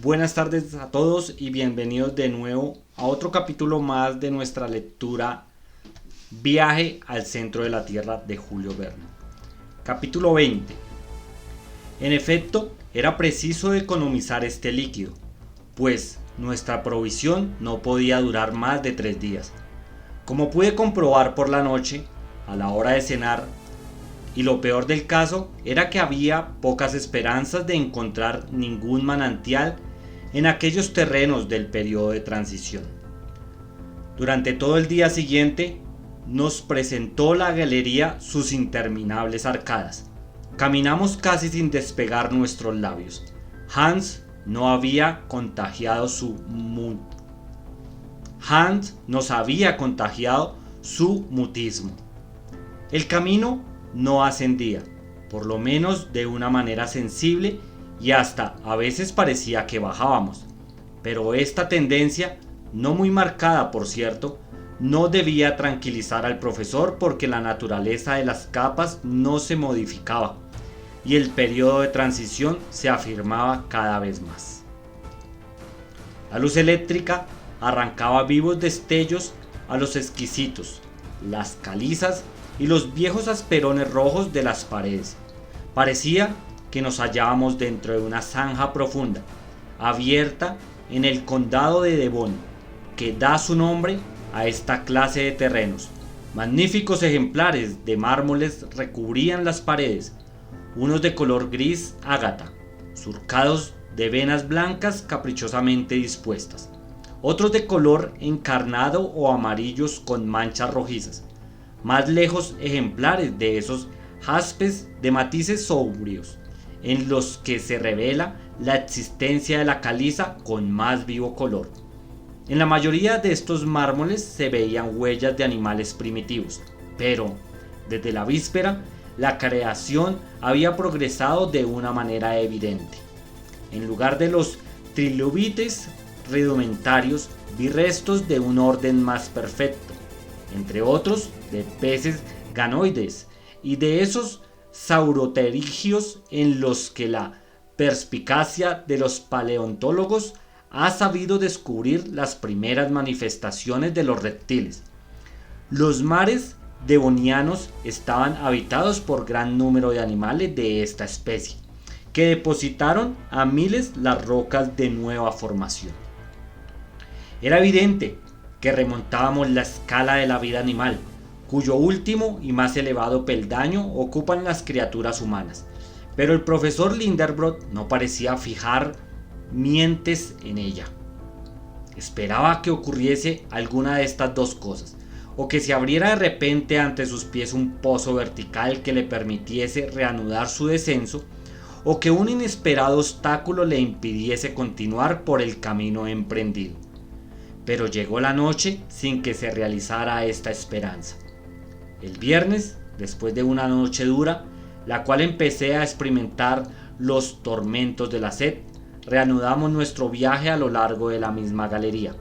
Buenas tardes a todos y bienvenidos de nuevo a otro capítulo más de nuestra lectura Viaje al centro de la Tierra de Julio Verne. Capítulo 20. En efecto, era preciso economizar este líquido, pues nuestra provisión no podía durar más de 3 días. Como pude comprobar por la noche, a la hora de cenar, y lo peor del caso era que había pocas esperanzas de encontrar ningún manantial en aquellos terrenos del periodo de transición. Durante todo el día siguiente nos presentó la galería sus interminables arcadas. Caminamos casi sin despegar nuestros labios. Hans no había contagiado Hans nos había contagiado su mutismo. El camino no ascendía, por lo menos de una manera sensible, y hasta a veces parecía que bajábamos. Pero esta tendencia, no muy marcada por cierto, no debía tranquilizar al profesor porque la naturaleza de las capas no se modificaba y el periodo de transición se afirmaba cada vez más. La luz eléctrica arrancaba vivos destellos a los exquisitos, las calizas y los viejos asperones rojos de las paredes. Parecía que nos hallábamos dentro de una zanja profunda, abierta en el condado de Devon, que da su nombre a esta clase de terrenos. Magníficos ejemplares de mármoles recubrían las paredes, unos de color gris ágata, surcados de venas blancas caprichosamente dispuestas, otros de color encarnado o amarillos con manchas rojizas. Más lejos ejemplares de esos jaspes de matices sobrios, en los que se revela la existencia de la caliza con más vivo color. En la mayoría de estos mármoles se veían huellas de animales primitivos, pero desde la víspera la creación había progresado de una manera evidente. En lugar de los trilobites rudimentarios vi restos de un orden más perfecto, entre otros de peces ganoides y de esos sauroterigios en los que la perspicacia de los paleontólogos ha sabido descubrir las primeras manifestaciones de los reptiles. Los mares devonianos estaban habitados por gran número de animales de esta especie, que depositaron a miles las rocas de nueva formación. Era evidente que remontábamos la escala de la vida animal, cuyo último y más elevado peldaño ocupan las criaturas humanas, pero el profesor Lindenbrot no parecía fijar mientes en ella. Esperaba que ocurriese alguna de estas dos cosas, o que se abriera de repente ante sus pies un pozo vertical que le permitiese reanudar su descenso, o que un inesperado obstáculo le impidiese continuar por el camino emprendido. Pero llegó la noche sin que se realizara esta esperanza. El viernes, después de una noche dura, la cual empecé a experimentar los tormentos de la sed, reanudamos nuestro viaje a lo largo de la misma galería.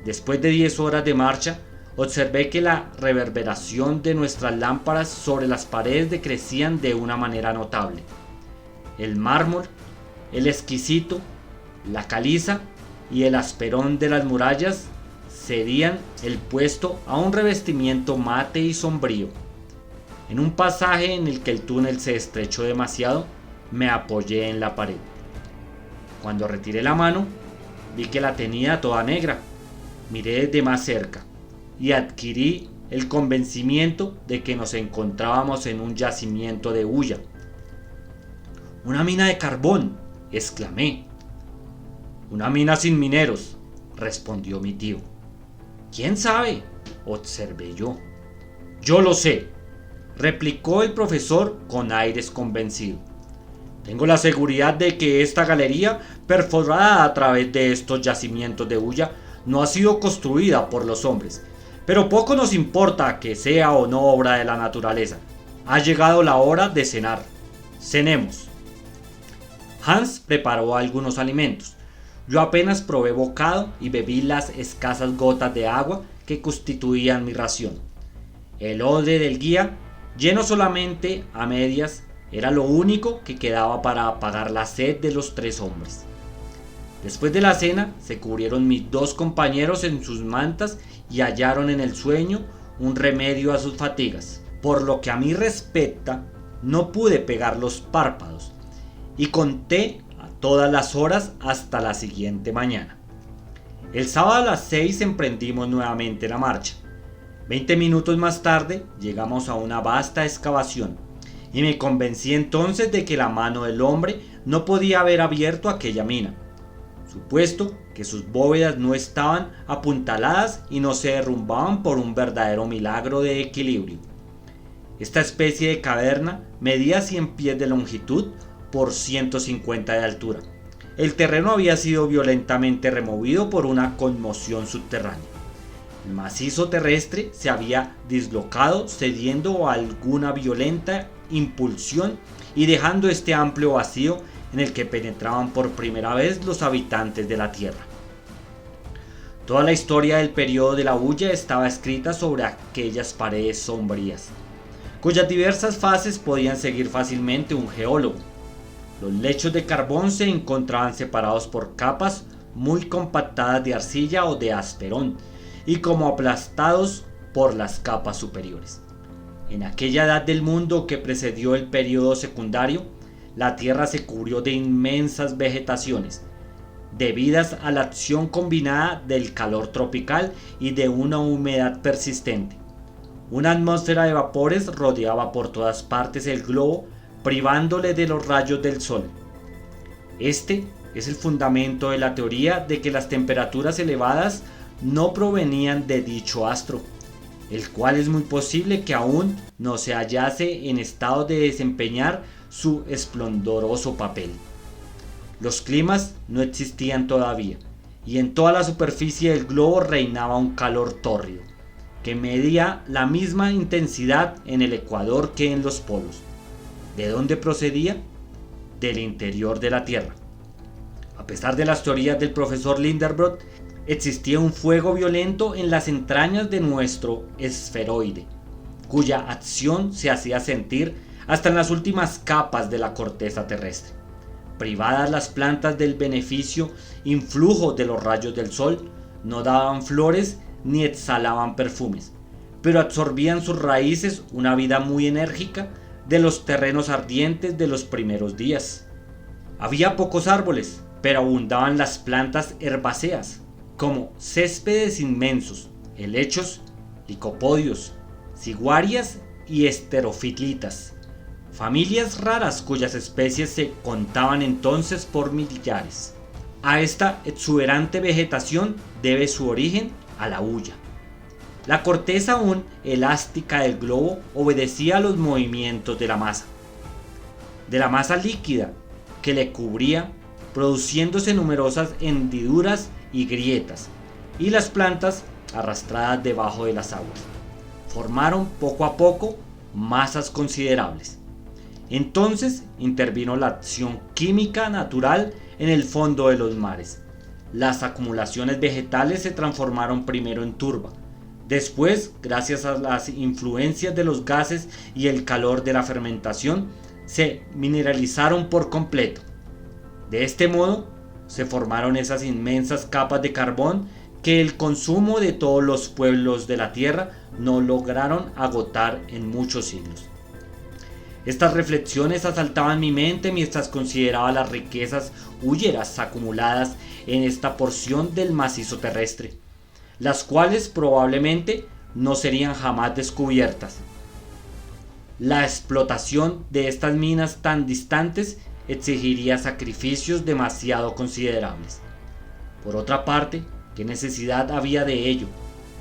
Después de 10 horas de marcha, observé que la reverberación de nuestras lámparas sobre las paredes decrecían de una manera notable. El mármol, el exquisito, la caliza y el asperón de las murallas cedían el puesto a un revestimiento mate y sombrío. En un pasaje en el que el túnel se estrechó demasiado, me apoyé en la pared. Cuando retiré la mano, vi que la tenía toda negra. Miré desde más cerca y adquirí el convencimiento de que nos encontrábamos en un yacimiento de hulla. «¡Una mina de carbón!», exclamé. «Una mina sin mineros», respondió mi tío. «¿Quién sabe?», observé yo. «Yo lo sé», replicó el profesor con aires convencido. «Tengo la seguridad de que esta galería, perforada a través de estos yacimientos de hulla, no ha sido construida por los hombres, pero poco nos importa que sea o no obra de la naturaleza. Ha llegado la hora de cenar. Cenemos». Hans preparó algunos alimentos. Yo apenas probé bocado y bebí las escasas gotas de agua que constituían mi ración. El odre del guía, lleno solamente a medias, era lo único que quedaba para apagar la sed de los 3 hombres. Después de la cena, se cubrieron mis dos compañeros en sus mantas y hallaron en el sueño un remedio a sus fatigas. Por lo que a mí respecta, no pude pegar los párpados y conté a todas las horas hasta la siguiente mañana. El sábado a las 6 emprendimos nuevamente la marcha. 20 minutos más tarde llegamos a una vasta excavación y me convencí entonces de que la mano del hombre no podía haber abierto aquella mina, supuesto que sus bóvedas no estaban apuntaladas y no se derrumbaban por un verdadero milagro de equilibrio. Esta especie de caverna medía 100 pies de longitud por 150 de altura. El terreno había sido violentamente removido por una conmoción subterránea. El macizo terrestre se había dislocado cediendo a alguna violenta impulsión y dejando este amplio vacío en el que penetraban por primera vez los habitantes de la Tierra. Toda la historia del periodo de la hulla estaba escrita sobre aquellas paredes sombrías, cuyas diversas fases podían seguir fácilmente un geólogo. Los lechos de carbón se encontraban separados por capas muy compactadas de arcilla o de asperón, y como aplastados por las capas superiores. En aquella edad del mundo que precedió el periodo secundario, la Tierra se cubrió de inmensas vegetaciones, debidas a la acción combinada del calor tropical y de una humedad persistente. Una atmósfera de vapores rodeaba por todas partes el globo, privándole de los rayos del sol. Este es el fundamento de la teoría de que las temperaturas elevadas no provenían de dicho astro, el cual es muy posible que aún no se hallase en estado de desempeñar su esplendoroso papel. Los climas no existían todavía, y en toda la superficie del globo reinaba un calor tórrido, que medía la misma intensidad en el ecuador que en los polos. ¿De dónde procedía? Del interior de la Tierra. A pesar de las teorías del profesor Lindenbrock, existía un fuego violento en las entrañas de nuestro esferoide, cuya acción se hacía sentir hasta en las últimas capas de la corteza terrestre. Privadas las plantas del beneficio influjo de los rayos del sol, no daban flores ni exhalaban perfumes, pero absorbían sus raíces una vida muy enérgica de los terrenos ardientes de los primeros días. Había pocos árboles, pero abundaban las plantas herbáceas, como céspedes inmensos, helechos, licopodios, ciguarias y esterofilitas, familias raras cuyas especies se contaban entonces por millares. A esta exuberante vegetación debe su origen a la hulla. La corteza aún elástica del globo obedecía a los movimientos de la masa líquida que le cubría, produciéndose numerosas hendiduras y grietas, y las plantas, arrastradas debajo de las aguas, formaron poco a poco masas considerables. Entonces intervino la acción química natural en el fondo de los mares. Las acumulaciones vegetales se transformaron primero en turba. Después, gracias a las influencias de los gases y el calor de la fermentación, se mineralizaron por completo. De este modo, se formaron esas inmensas capas de carbón que el consumo de todos los pueblos de la Tierra no lograron agotar en muchos siglos. Estas reflexiones asaltaban mi mente mientras consideraba las riquezas hulleras acumuladas en esta porción del macizo terrestre, las cuales probablemente no serían jamás descubiertas. La explotación de estas minas tan distantes exigiría sacrificios demasiado considerables. Por otra parte, ¿qué necesidad había de ello,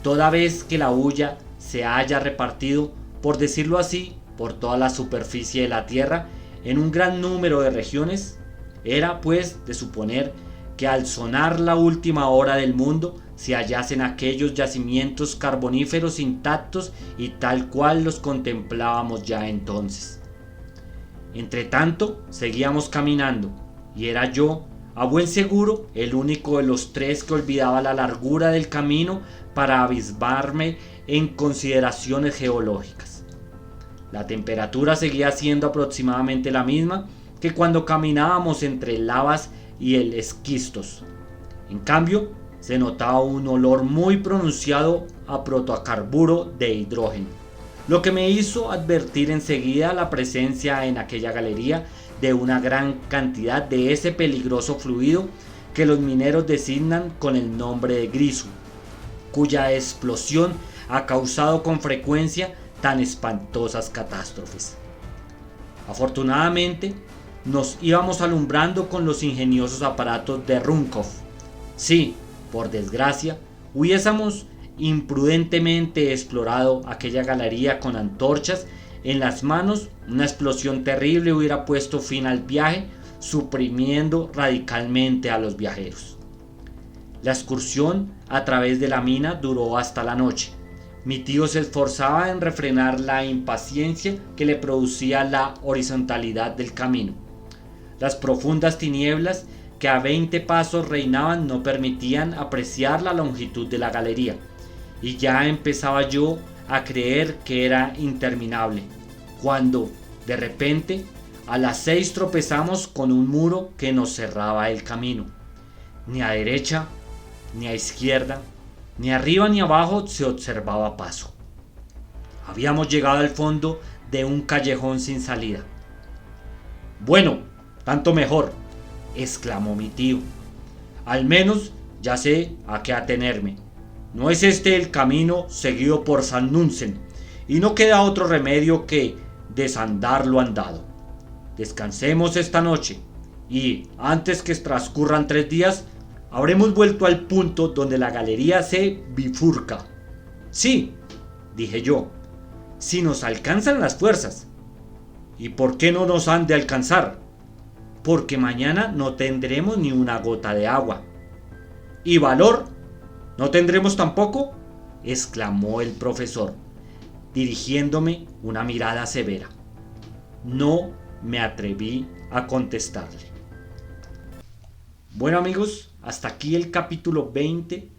toda vez que la hulla se haya repartido, por decirlo así, por toda la superficie de la Tierra en un gran número de regiones? Era pues de suponer que al sonar la última hora del mundo se hallasen aquellos yacimientos carboníferos intactos y tal cual los contemplábamos ya entonces. Entretanto, seguíamos caminando, y era yo, a buen seguro, el único de los tres que olvidaba la largura del camino para abismarme en consideraciones geológicas. La temperatura seguía siendo aproximadamente la misma que cuando caminábamos entre lavas y el esquistos. En cambio, se notaba un olor muy pronunciado a protocarburo de hidrógeno, lo que me hizo advertir enseguida la presencia en aquella galería de una gran cantidad de ese peligroso fluido que los mineros designan con el nombre de griso, cuya explosión ha causado con frecuencia tan espantosas catástrofes. Afortunadamente, nos íbamos alumbrando con los ingeniosos aparatos de Ruhmkorff. Sí, por desgracia, hubiésemos imprudentemente explorado aquella galería con antorchas en las manos, una explosión terrible hubiera puesto fin al viaje, suprimiendo radicalmente a los viajeros. La excursión a través de la mina duró hasta la noche. Mi tío se esforzaba en refrenar la impaciencia que le producía la horizontalidad del camino. Las profundas tinieblas que a 20 pasos reinaban no permitían apreciar la longitud de la galería, y ya empezaba yo a creer que era interminable, cuando, de repente, a las 6 tropezamos con un muro que nos cerraba el camino. Ni a derecha, ni a izquierda, ni arriba ni abajo se observaba paso. Habíamos llegado al fondo de un callejón sin salida. «Bueno, tanto mejor», exclamó mi tío. «Al menos ya sé a qué atenerme. No es este el camino seguido por Sannunsen, y no queda otro remedio que desandar lo andado. Descansemos esta noche, y antes que transcurran 3 días, habremos vuelto al punto donde la galería se bifurca». «Sí», dije yo, «si nos alcanzan las fuerzas». «¿Y por qué no nos han de alcanzar?» «Porque mañana no tendremos ni una gota de agua». «¿Y valor? ¿No tendremos tampoco?», exclamó el profesor, dirigiéndome una mirada severa. No me atreví a contestarle. Bueno, amigos, hasta aquí el capítulo 20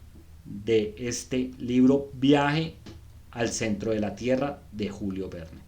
de este libro Viaje al centro de la Tierra de Julio Verne.